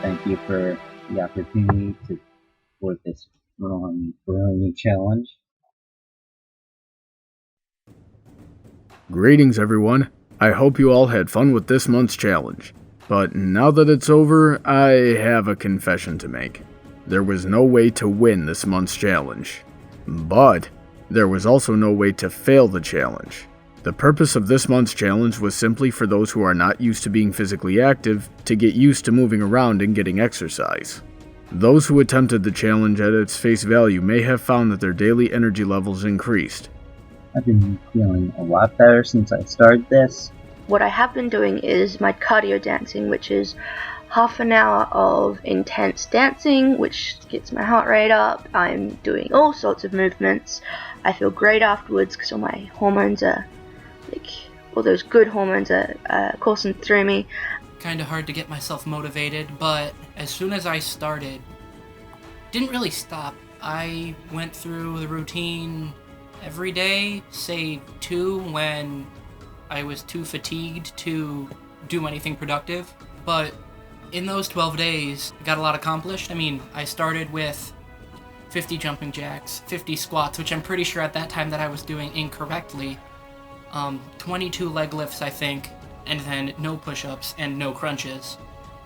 thank you for the opportunity for this Brawny challenge. Greetings everyone, I hope you all had fun with this month's challenge. But now that it's over, I have a confession to make. There was no way to win this month's challenge. But there was also no way to fail the challenge. The purpose of this month's challenge was simply for those who are not used to being physically active to get used to moving around and getting exercise. Those who attempted the challenge at its face value may have found that their daily energy levels increased. I've been feeling a lot better since I started this. What I have been doing is my cardio dancing, which is half an hour of intense dancing, which gets my heart rate up. I'm doing all sorts of movements. I feel great afterwards because all my hormones are, all those good hormones are coursing through me. Kind of hard to get myself motivated, but as soon as I started, didn't really stop. I went through the routine every day, say 2 when I was too fatigued to do anything productive, but in those 12 days, I got a lot accomplished. I mean, I started with 50 jumping jacks, 50 squats, which I'm pretty sure at that time that I was doing incorrectly, 22 leg lifts, I think, and then no push-ups and no crunches.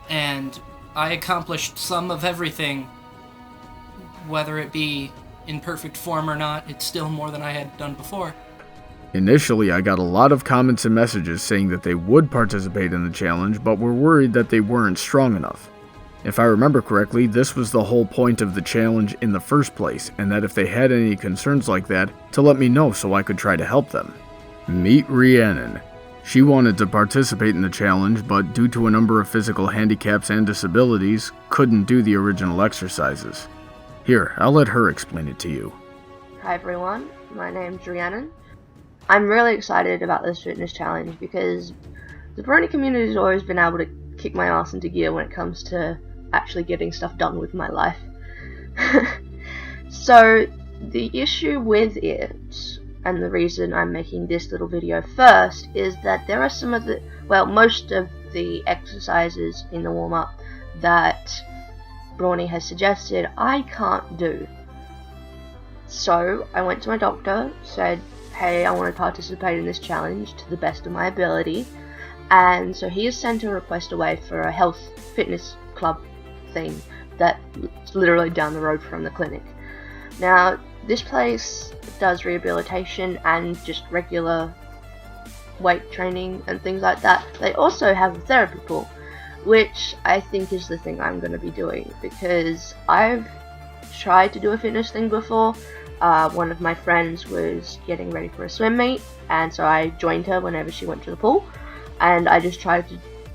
And I accomplished some of everything, whether it be in perfect form or not. It's still more than I had done before. Initially, I got a lot of comments and messages saying that they would participate in the challenge, but were worried that they weren't strong enough. If I remember correctly, this was the whole point of the challenge in the first place, and that if they had any concerns like that, to let me know so I could try to help them. Meet Rhiannon. She wanted to participate in the challenge, but due to a number of physical handicaps and disabilities, couldn't do the original exercises. Here, I'll let her explain it to you. Hi everyone, my name's Rhiannon. I'm really excited about this fitness challenge because the Brony community has always been able to kick my ass into gear when it comes to actually getting stuff done with my life. So the issue with it, and the reason I'm making this little video first, is that there are most of the exercises in the warm-up that Brawny has suggested I can't do. So I went to my doctor, said, hey, I want to participate in this challenge to the best of my ability, and so he has sent a request away for a health fitness club thing that's literally down the road from the clinic. Now, this place does rehabilitation and just regular weight training and things like that. They also have a therapy pool, which I think is the thing I'm going to be doing, because I've tried to do a fitness thing before. One of my friends was getting ready for a swim meet, and so I joined her whenever she went to the pool, and I just tried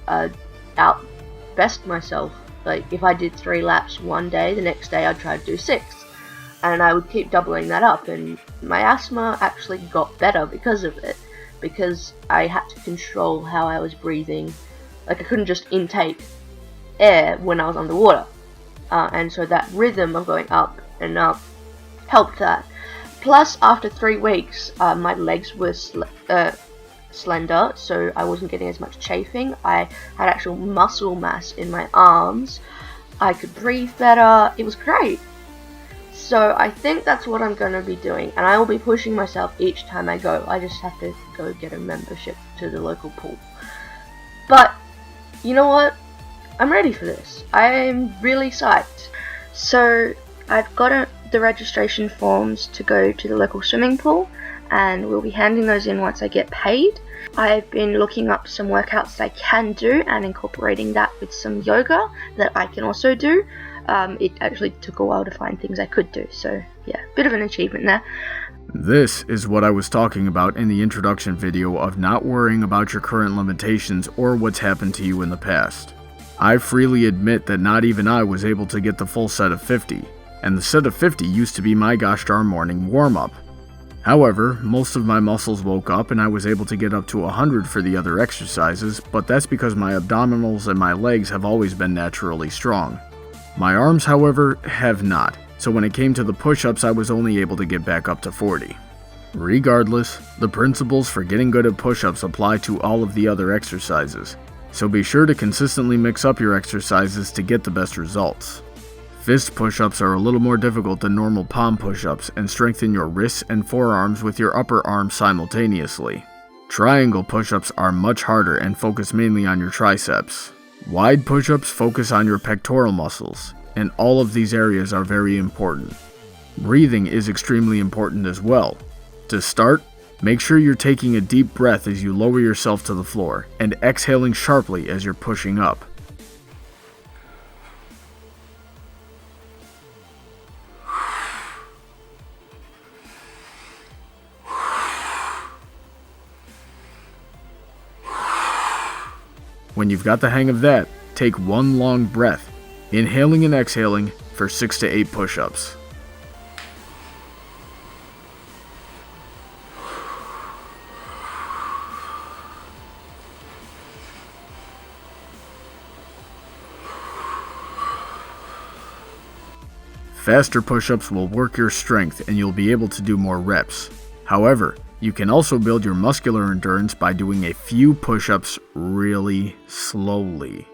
to outbest myself. Like, if I did 3 laps one day, the next day I'd try to do 6, and I would keep doubling that up, and my asthma actually got better because of it, because I had to control how I was breathing. Like, I couldn't just intake air when I was underwater, and so that rhythm of going up and up helped that. Plus, after 3 weeks, my legs were slender, so I wasn't getting as much chafing. I had actual muscle mass in my arms. I could breathe better. It was great. So I think that's what I'm going to be doing, and I will be pushing myself each time I go. I just have to go get a membership to the local pool. But you know what? I'm ready for this. I'm really psyched. So I've got the registration forms to go to the local swimming pool, and we'll be handing those in once I get paid. I've been looking up some workouts that I can do and incorporating that with some yoga that I can also do. It actually took a while to find things I could do, so yeah, bit of an achievement there. This is what I was talking about in the introduction video of not worrying about your current limitations or what's happened to you in the past. I freely admit that not even I was able to get the full set of 50, and the set of 50 used to be my gosh darn morning warm-up. However, most of my muscles woke up and I was able to get up to 100 for the other exercises, but that's because my abdominals and my legs have always been naturally strong. My arms, however, have not, so when it came to the push-ups I was only able to get back up to 40. Regardless, the principles for getting good at push-ups apply to all of the other exercises. so be sure to consistently mix up your exercises to get the best results. Fist push-ups are a little more difficult than normal palm push-ups and strengthen your wrists and forearms with your upper arm simultaneously. Triangle push-ups are much harder and focus mainly on your triceps. Wide push-ups focus on your pectoral muscles, and all of these areas are very important. Breathing is extremely important as well. To start, make sure you're taking a deep breath as you lower yourself to the floor and exhaling sharply as you're pushing up. When you've got the hang of that, take one long breath, inhaling and exhaling for 6 to 8 push-ups. Faster push-ups will work your strength and you'll be able to do more reps. However, you can also build your muscular endurance by doing a few push-ups really slowly.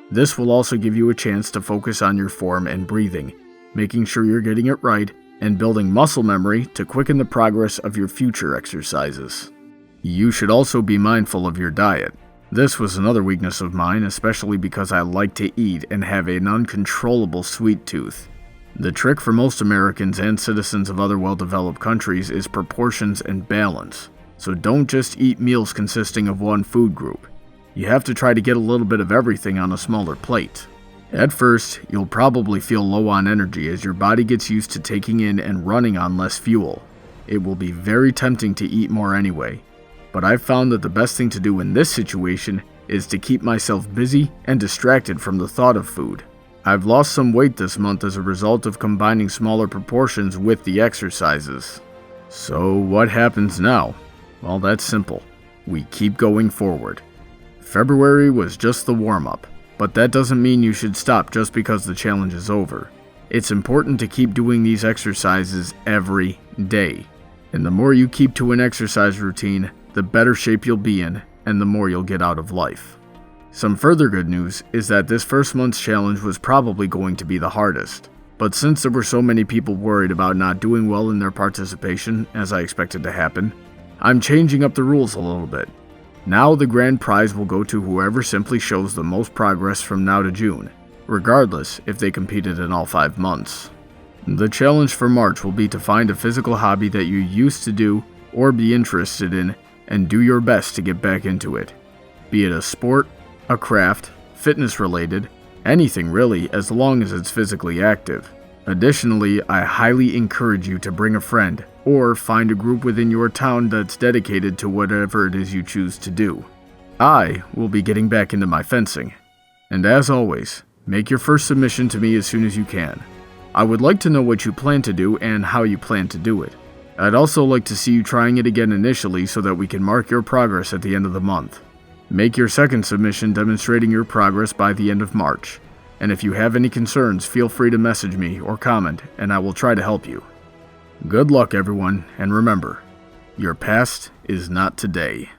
This will also give you a chance to focus on your form and breathing, making sure you're getting it right, and building muscle memory to quicken the progress of your future exercises. You should also be mindful of your diet. This was another weakness of mine, especially because I like to eat and have an uncontrollable sweet tooth. The trick for most Americans and citizens of other well-developed countries is proportions and balance. So don't just eat meals consisting of one food group. You have to try to get a little bit of everything on a smaller plate. At first, you'll probably feel low on energy as your body gets used to taking in and running on less fuel. It will be very tempting to eat more anyway, but I've found that the best thing to do in this situation is to keep myself busy and distracted from the thought of food. I've lost some weight this month as a result of combining smaller proportions with the exercises. So what happens now? Well, that's simple. We keep going forward. February was just the warm-up, but that doesn't mean you should stop just because the challenge is over. It's important to keep doing these exercises every day. And the more you keep to an exercise routine, the better shape you'll be in, and the more you'll get out of life. Some further good news is that this first month's challenge was probably going to be the hardest, but since there were so many people worried about not doing well in their participation, as I expected to happen, I'm changing up the rules a little bit. Now the grand prize will go to whoever simply shows the most progress from now to June, regardless if they competed in all 5 months. The challenge for March will be to find a physical hobby that you used to do or be interested in and do your best to get back into it. Be it a sport, a craft, fitness related, anything really, as long as it's physically active. Additionally, I highly encourage you to bring a friend or find a group within your town that's dedicated to whatever it is you choose to do. I will be getting back into my fencing. And as always, make your first submission to me as soon as you can. I would like to know what you plan to do and how you plan to do it. I'd also like to see you trying it again initially so that we can mark your progress at the end of the month. Make your second submission demonstrating your progress by the end of March, and if you have any concerns, feel free to message me or comment, and I will try to help you. Good luck everyone, and remember, your past is not today.